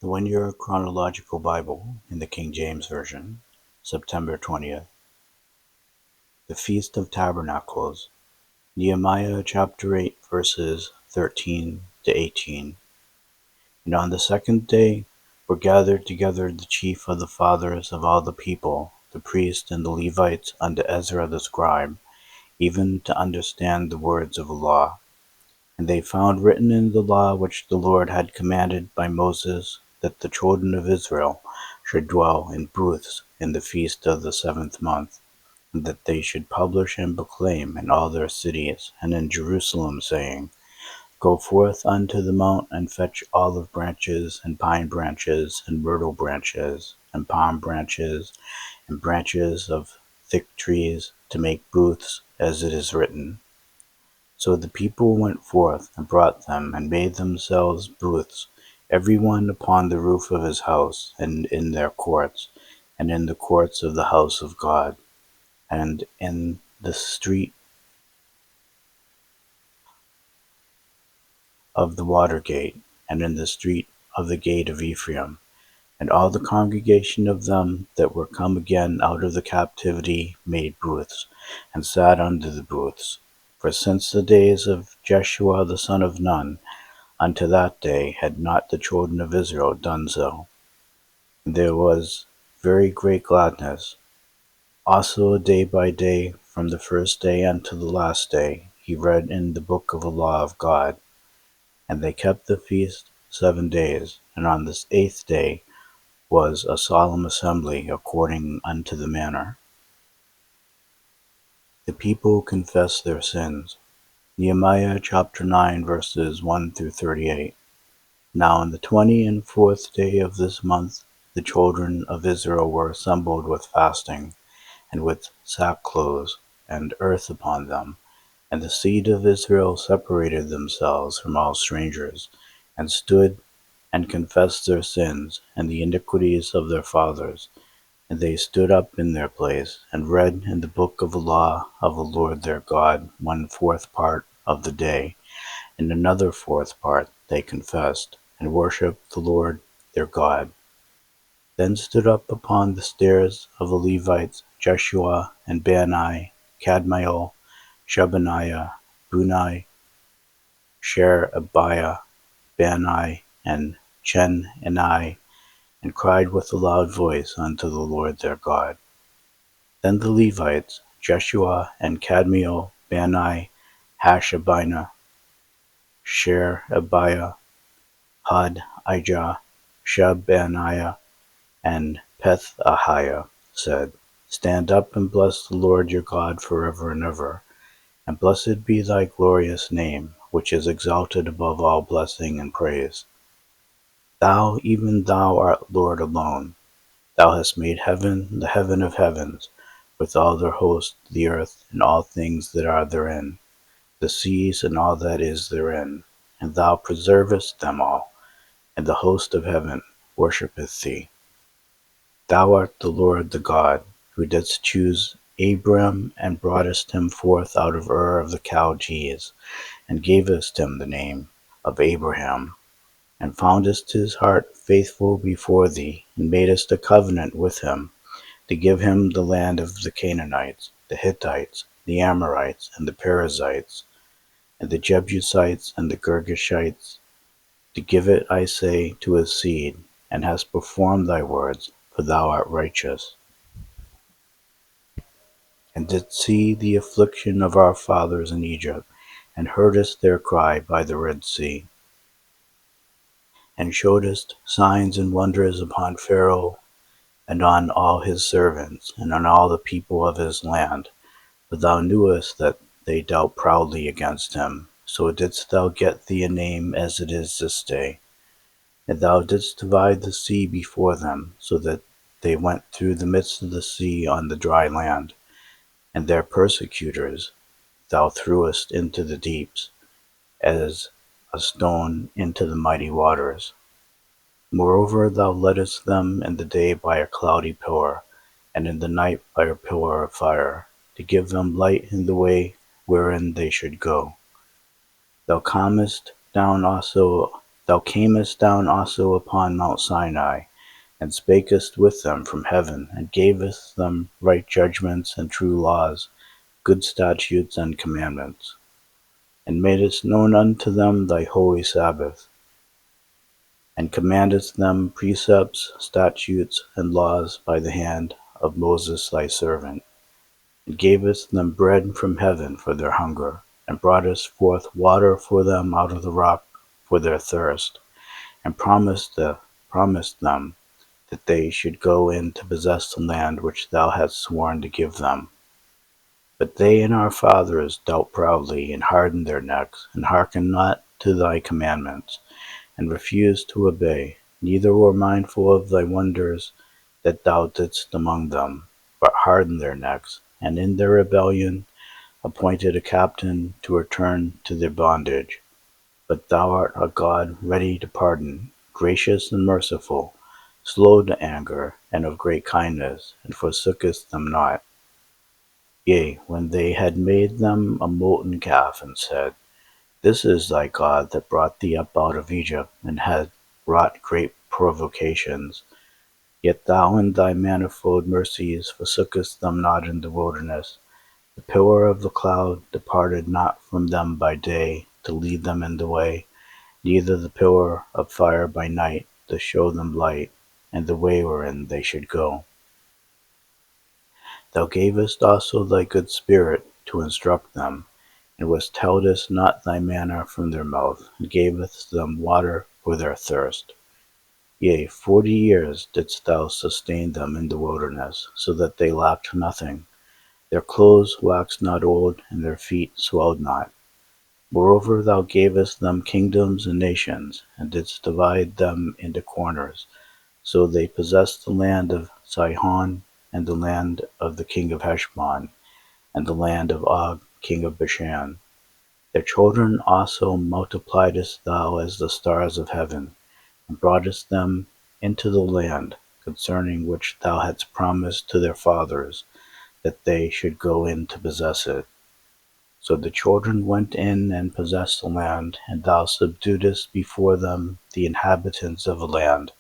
The 1 Year Chronological Bible in the King James Version, September 20th. The Feast of Tabernacles, Nehemiah chapter 8, verses 13 to 18. And on the second day were gathered together the chief of the fathers of all the people, the priests and the Levites, unto Ezra the scribe, even to understand the words of the law. And they found written in the law which the Lord had commanded by Moses, that the children of Israel should dwell in booths in the feast of the 7th month, and that they should publish and proclaim in all their cities and in Jerusalem, saying, Go forth unto the mount, and fetch olive branches, and pine branches, and myrtle branches, and palm branches, and branches of thick trees, to make booths, as it is written. So the people went forth, and brought them, and made themselves booths, every one upon the roof of his house, and in their courts, and in the courts of the house of God, and in the street of the water gate, and in the street of the gate of Ephraim. And all the congregation of them that were come again out of the captivity made booths, and sat under the booths. For since the days of Jeshua the son of Nun, unto that day had not the children of Israel done so. And there was very great gladness. Also day by day, from the first day unto the last day, he read in the book of the law of God. And they kept the feast 7 days, and on this 8th day was a solemn assembly according unto the manner. The people confessed their sins. Nehemiah chapter 9, verses 1 through 38. Now on the 24th day of this month, the children of Israel were assembled with fasting, and with sackcloth and earth upon them. And the seed of Israel separated themselves from all strangers, and stood and confessed their sins and the iniquities of their fathers. And they stood up in their place, and read in the book of the law of the Lord their God 1/4 part of the day, and another 4th part they confessed, and worshipped the Lord their God. Then stood up upon the stairs of the Levites Jeshua and Bani, Kadmiel, Shebaniah, Bunai, Sherebiah, Bani, and Chenani, and cried with a loud voice unto the Lord their God. Then the Levites, Jeshua and Kadmiel, Bani, Hashabinah, Sherebiah, Hadijah, Shebaniah, and Pethahiah, said, Stand up and bless the Lord your God forever and ever. And blessed be thy glorious name, which is exalted above all blessing and praise. Thou, even thou art Lord alone. Thou hast made heaven, the heaven of heavens, with all their host, the earth, and all things that are therein, the seas, and all that is therein. And thou preservest them all, and the host of heaven worshippeth thee. Thou art the Lord the God, who didst choose Abram, and broughtest him forth out of Ur of the Chaldees, and gavest him the name of Abraham, and foundest his heart faithful before thee, and madest a covenant with him, to give him the land of the Canaanites, the Hittites, the Amorites, and the Perizzites, and the Jebusites, and the Girgashites, to give it, I say, to his seed, and hast performed thy words, for thou art righteous. And didst see the affliction of our fathers in Egypt, and heardest their cry by the Red Sea, and showedest signs and wonders upon Pharaoh, and on all his servants, and on all the people of his land. But thou knewest that they dealt proudly against him, so didst thou get thee a name as it is this day. And thou didst divide the sea before them, so that they went through the midst of the sea on the dry land. And their persecutors thou threwest into the deeps, as a stone into the mighty waters. Moreover, thou leddest them in the day by a cloudy pillar, and in the night by a pillar of fire, to give them light in the way wherein they should go. Thou calmest down also Thou camest down also upon Mount Sinai, and spakest with them from heaven, and gavest them right judgments and true laws, good statutes and commandments, and madest known unto them thy holy Sabbath, and commandest them precepts, statutes, and laws by the hand of Moses thy servant, and gavest them bread from heaven for their hunger, and broughtest forth water for them out of the rock for their thirst, and promised them that they should go in to possess the land which thou hadst sworn to give them. But they and our fathers dealt proudly, and hardened their necks, and hearkened not to thy commandments, and refused to obey, neither were mindful of thy wonders that thou didst among them, but hardened their necks, and in their rebellion appointed a captain to return to their bondage. But thou art a God ready to pardon, gracious and merciful, slow to anger, and of great kindness, and forsookest them not. Yea, when they had made them a molten calf, and said, This is thy God that brought thee up out of Egypt, and had wrought great provocations, yet thou in thy manifold mercies forsookest them not in the wilderness. The pillar of the cloud departed not from them by day, to lead them in the way, neither the pillar of fire by night, to show them light, and the way wherein they should go. Thou gavest also thy good Spirit to instruct them, and withheldest not thy manna from their mouth, and gavest them water for their thirst. Yea, 40 years didst thou sustain them in the wilderness, so that they lacked nothing. Their clothes waxed not old, and their feet swelled not. Moreover thou gavest them kingdoms and nations, and didst divide them into corners. So they possessed the land of Sihon, and the land of the king of Heshbon, and the land of Og king of Bashan. Their children also multipliedst thou as the stars of heaven, and broughtest them into the land, concerning which thou hadst promised to their fathers, that they should go in to possess it. So the children went in and possessed the land, and thou subduedst before them the inhabitants of the land,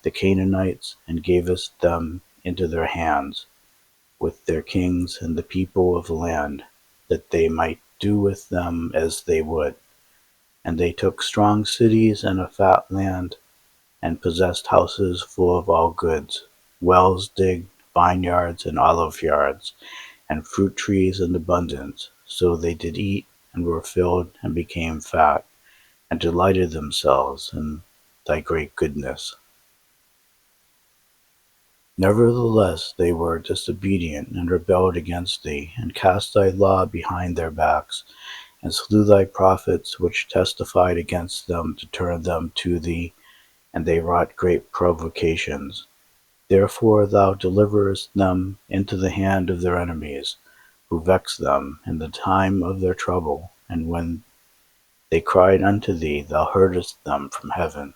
the Canaanites, and gavest them into their hands, with their kings and the people of the land, that they might do with them as they would. And they took strong cities and a fat land, and possessed houses full of all goods, wells digged, vineyards and olive yards, and fruit trees in abundance. So they did eat, and were filled, and became fat, and delighted themselves in thy great goodness. Nevertheless they were disobedient, and rebelled against thee, and cast thy law behind their backs, and slew thy prophets which testified against them to turn them to thee, and they wrought great provocations. Therefore thou deliverest them into the hand of their enemies, who vexed them in the time of their trouble, and when they cried unto thee, thou heardest them from heaven.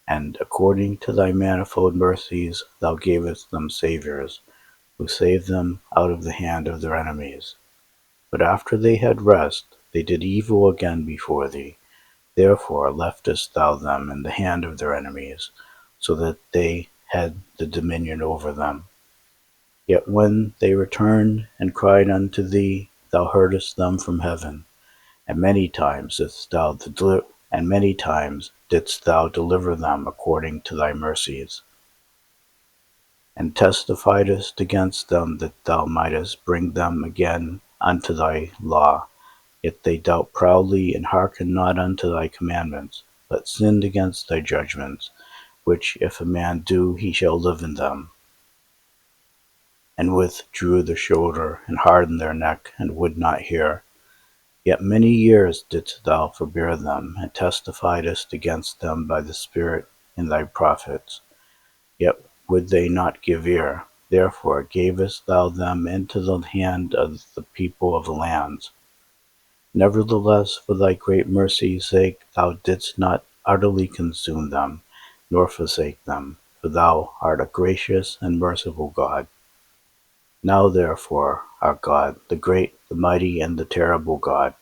And according to thy manifold mercies thou gavest them saviours, who saved them out of the hand of their enemies. But after they had rest, they did evil again before thee. Therefore leftest thou them in the hand of their enemies, so that they had the dominion over them. Yet when they returned and cried unto thee, thou heardest them from heaven, and many times didst thou deliver them according to thy mercies, and testifiedst against them that thou mightest bring them again unto thy law. Yet they dealt proudly, and hearkened not unto thy commandments, but sinned against thy judgments, which if a man do, he shall live in them. And withdrew the shoulder, and hardened their neck, and would not hear. Yet many years didst thou forbear them, and testifiedst against them by the Spirit in thy prophets. Yet would they not give ear. Therefore gavest thou them into the hand of the people of the lands. Nevertheless, for thy great mercy's sake, thou didst not utterly consume them, nor forsake them, for thou art a gracious and merciful God. Now therefore, our God, the great, the mighty, and the terrible God,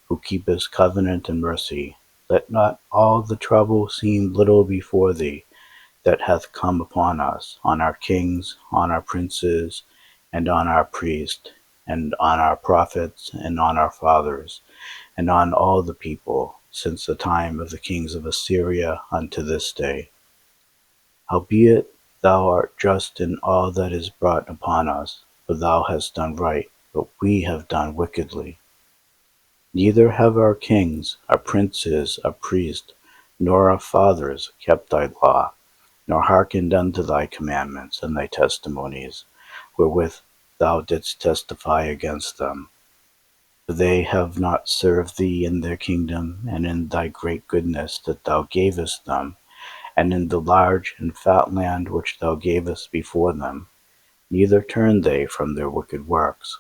who keepest covenant and mercy, let not all the trouble seem little before thee, that hath come upon us, on our kings, on our princes, and on our priests, and on our prophets, and on our fathers, and on all the people, since the time of the kings of Assyria unto this day. Howbeit thou art just in all that is brought upon us, for thou hast done right, but we have done wickedly. Neither have our kings, our princes, our priests, nor our fathers kept thy law, nor hearkened unto thy commandments and thy testimonies, wherewith thou didst testify against them. For they have not served thee in their kingdom, and in thy great goodness that thou gavest them, and in the large and fat land which thou gavest before them, neither turned they from their wicked works.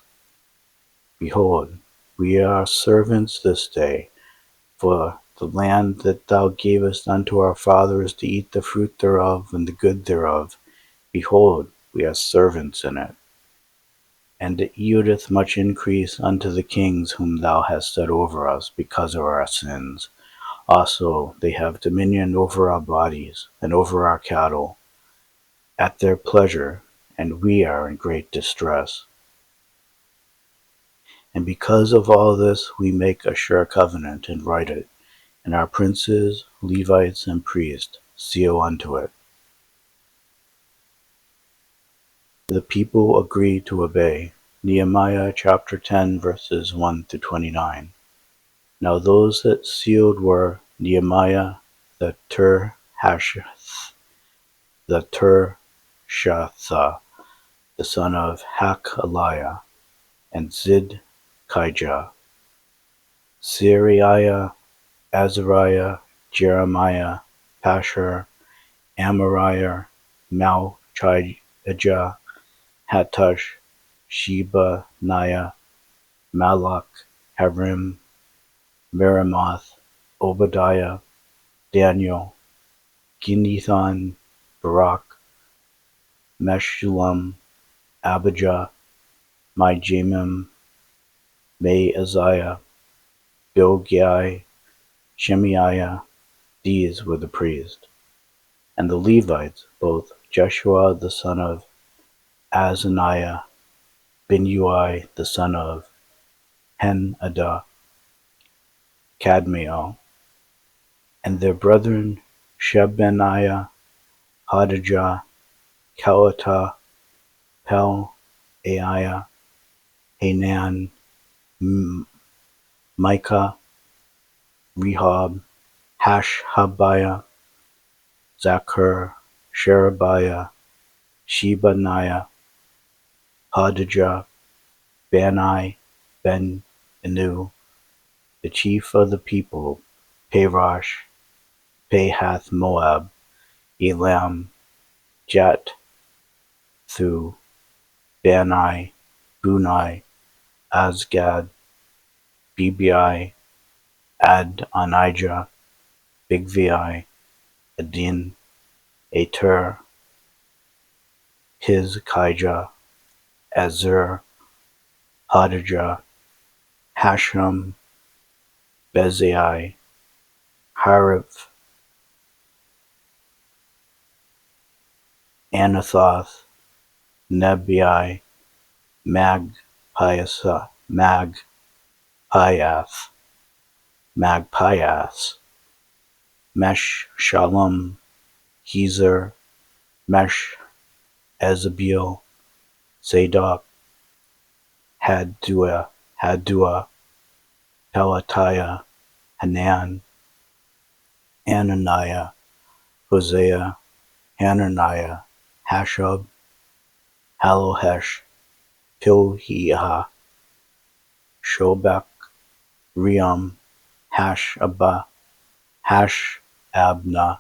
Behold, we are servants this day, for the land that thou gavest unto our fathers to eat the fruit thereof and the good thereof, behold, we are servants in it. And it yieldeth much increase unto the kings whom thou hast set over us because of our sins. Also they have dominion over our bodies and over our cattle, at their pleasure, and we are in great distress. And because of all this we make a sure covenant and write it, and our princes, Levites, and priests seal unto it. The people agree to obey. Nehemiah chapter 10 verses 1 to 29. Now those that sealed were Nehemiah the Tirshatha, the son of Hakaliah, and Zidkijah, Seriah, Azariah, Jeremiah, Pashur, Amariah, Malchijah, Hattush, Shebaniah, Malach, Harim, Meremoth, Obadiah, Daniel, Ginnethon, Barak, Meshullam, Abijah, Mijamim, Maaziah, Bilgai, Shemaiah. These were the priests. And the Levites, both Jeshua the son of Azaniah, Binui the son of Henaddah, Kadmiel, and their brethren Shebaniah, Hodijah, Kelata, Pelaiah, Hanan, Micah, Rehob, Hashabiah, Zachar, Sherebiah, Shebaniah, Hodijah, Bani, Ben-Enu, the chief of the people, Parosh, Pahath Moab, Elam, Jathu, Bani, Bunai, Azgad, Bebai, Adonijah, Bigvai, Adin, Ater, Hizkijah, Azur, Hodijah, Hashem, Bezai, Hariph, Anathoth, Nebai, Magpiath, Mesh Shalom, Hezer, Mesh Ezebeel, Zadok, Hadua, Pelatiah, Hanan, Ananiah, Hosea, Hananiah, Hashub, Halohesh, Pilhiah, Shobek, Reum, Hashabah, Hashabnah,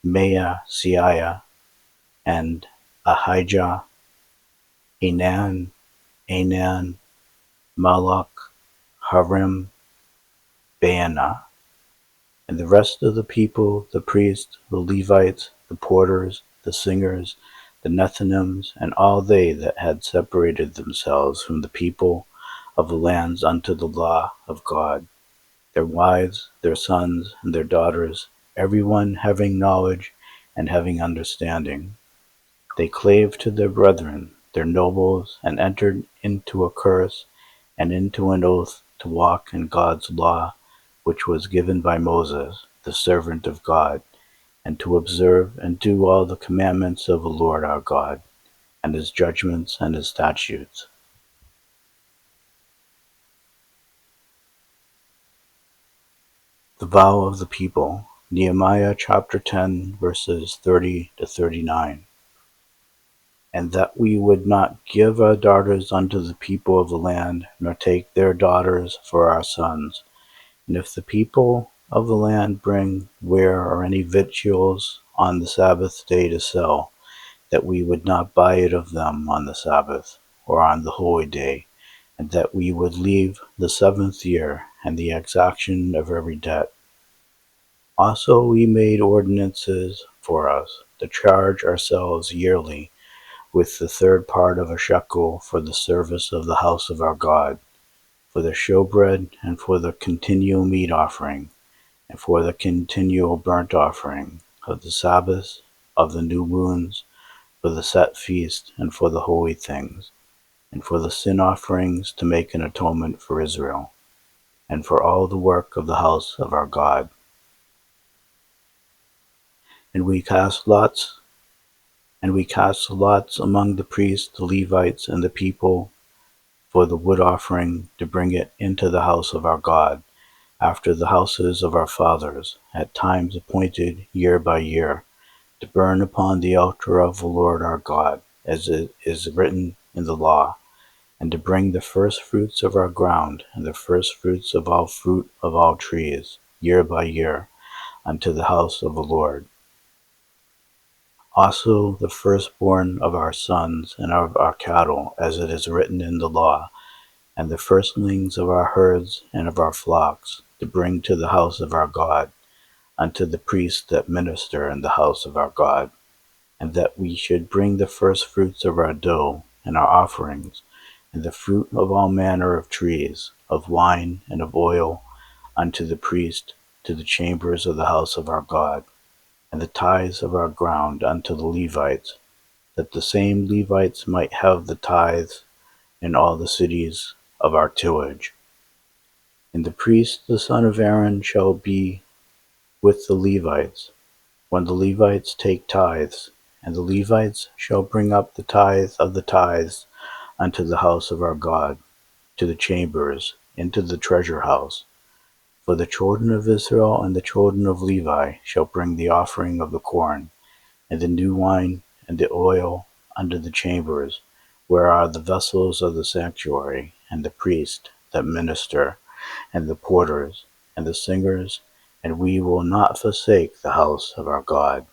Maaseiah, and Ahijah, Anan, Malach, Harim, Baanah, and the rest of the people, the priests, the Levites, the porters, the singers, the Nethinims, and all they that had separated themselves from the people of the lands unto the law of God. their wives, their sons, and their daughters, everyone having knowledge and having understanding. They clave to their brethren, their nobles, and entered into a curse and into an oath to walk in God's law, which was given by Moses, the servant of God, and to observe and do all the commandments of the Lord our God, and his judgments and his statutes. The vow of the people, Nehemiah chapter 10, verses 30 to 39. And that we would not give our daughters unto the people of the land, nor take their daughters for our sons. And if the people of the land bring ware or any victuals on the Sabbath day to sell, that we would not buy it of them on the Sabbath, or on the holy day, and that we would leave the 7th year, and the exaction of every debt. Also we made ordinances for us, to charge ourselves yearly with the 3rd part of a shekel for the service of the house of our God, for the showbread, and for the continual meat offering, and for the continual burnt offering, of the Sabbaths, of the new moons, for the set feast, and for the holy things, and for the sin offerings to make an atonement for Israel, and for all the work of the house of our God. And we cast lots among the priests, the Levites, and the people for the wood offering, to bring it into the house of our God, after the houses of our fathers, at times appointed year by year, to burn upon the altar of the Lord our God, as it is written in the law, and to bring the first fruits of our ground, and the first fruits of all fruit of all trees, year by year, unto the house of the Lord. Also the firstborn of our sons and of our cattle, as it is written in the law, and the firstlings of our herds and of our flocks, to bring to the house of our God, unto the priests that minister in the house of our God, and that we should bring the first fruits of our dough and our offerings, and the fruit of all manner of trees, of wine and of oil, unto the priest, to the chambers of the house of our God, and the tithes of our ground unto the Levites, that the same Levites might have the tithes in all the cities of our tillage. And the priest the son of Aaron shall be with the Levites, when the Levites take tithes, and the Levites shall bring up the tithe of the tithes unto the house of our God, to the chambers, into the treasure house. For the children of Israel and the children of Levi shall bring the offering of the corn, and the new wine, and the oil, unto the chambers, where are the vessels of the sanctuary, and the priests that minister, and the porters, and the singers, and we will not forsake the house of our God.